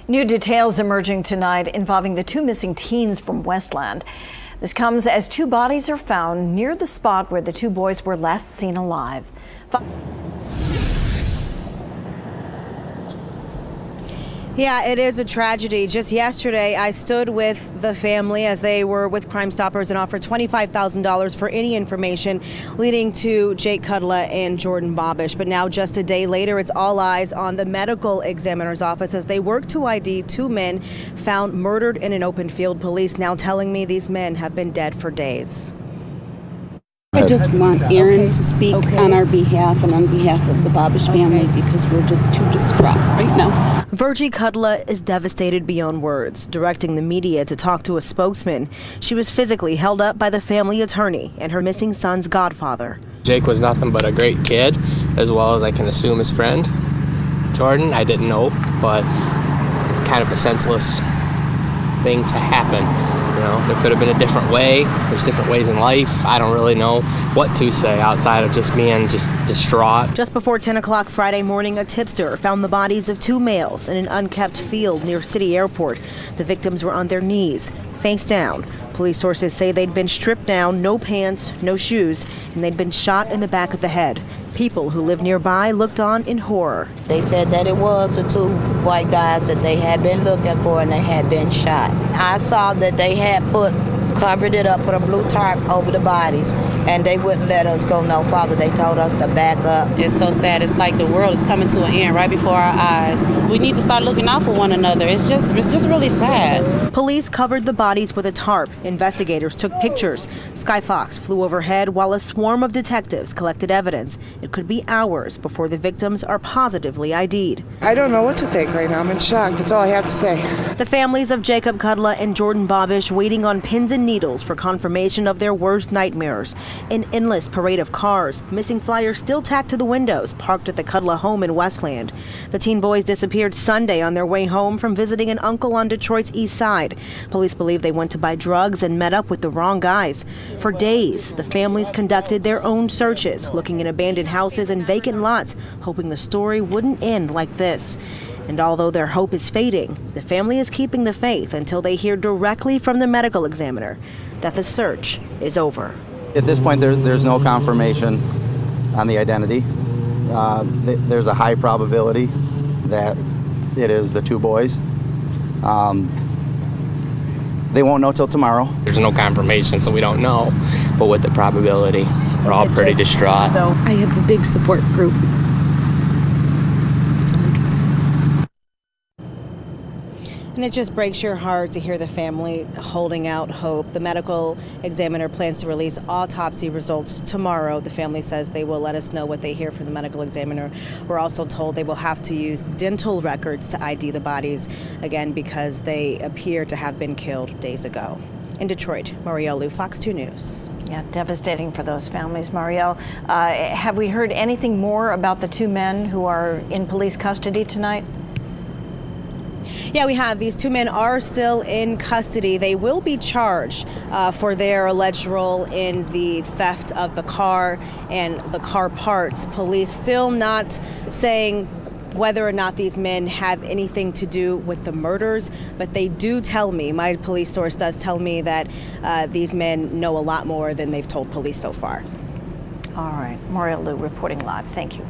New details emerging tonight involving the two missing teens from Westland. This comes as two bodies are found near the spot where the two boys were last seen alive. Yeah, it is a tragedy. Just yesterday, I stood with the family as they were with Crime Stoppers and offered $25,000 for any information leading to Jake Kudla and Jordan Bobish. But now, just a day later, it's all eyes on the medical examiner's office as they work to ID two men found murdered in an open field. Police now telling me these men have been dead for days. I just want Aaron to speak on our behalf and on behalf of the Bobish family because we're just too distraught right now. Virgie Kudla is devastated beyond words, directing the media to talk to a spokesman. She was physically held up by the family attorney and her missing son's godfather. Jake was nothing but a great kid, as well as I can assume his friend. Jordan, I didn't know, but it's kind of a senseless thing to happen. You know, there could have been a different way. There's different ways in life. I don't really know what to say outside of just being just distraught. Just before 10 o'clock Friday morning, a tipster found the bodies of two males in an unkept field near City Airport. The victims were on their knees, face down. Police sources say they'd been stripped down, no pants, no shoes, and they'd been shot in the back of the head. People who lived nearby looked on in horror. They said that it was the two white guys that they had been looking for and they had been shot. I saw that they had covered it up, put a blue tarp over the bodies, and they wouldn't let us go no farther. They told us to back up. It's so sad. It's like the world is coming to an end right before our eyes. We need to start looking out for one another. It's just really sad. Police covered the bodies with a tarp. Investigators took pictures. Sky Fox flew overhead while a swarm of detectives collected evidence. It could be hours before the victims are positively ID'd. I don't know what to think right now. I'm in shock. That's all I have to say. The families of Jacob Kudla and Jordan Bobish waiting on pins and needles for confirmation of their worst nightmares. An endless parade of cars, missing flyers still tacked to the windows, parked at the Kudla home in Westland. The teen boys disappeared Sunday on their way home from visiting an uncle on Detroit's east side. Police believe they went to buy drugs and met up with the wrong guys. For days, the families conducted their own searches, looking in abandoned houses and vacant lots, hoping the story wouldn't end like this. And although their hope is fading, the family is keeping the faith until they hear directly from the medical examiner that the search is over. At this point, there's no confirmation on the identity. There's a high probability that it is the two boys. They won't know till tomorrow. There's no confirmation, so we don't know. But with the probability, we're all pretty distraught. So I have a big support group. And it just breaks your heart to hear the family holding out hope. The medical examiner plans to release autopsy results tomorrow. The family says they will let us know what they hear from the medical examiner. We're also told they will have to use dental records to ID the bodies, again, because they appear to have been killed days ago. In Detroit, Marielle Liu, Fox 2 News. Yeah, devastating for those families. Marielle, have we heard anything more about the two men who are in police custody tonight? Yeah, we have. These two men are still in custody. They will be charged for their alleged role in the theft of the car and the car parts. Police still not saying whether or not these men have anything to do with the murders, but they do tell me, my police source does tell me that these men know a lot more than they've told police so far. All right, Marielle Liu reporting live. Thank you.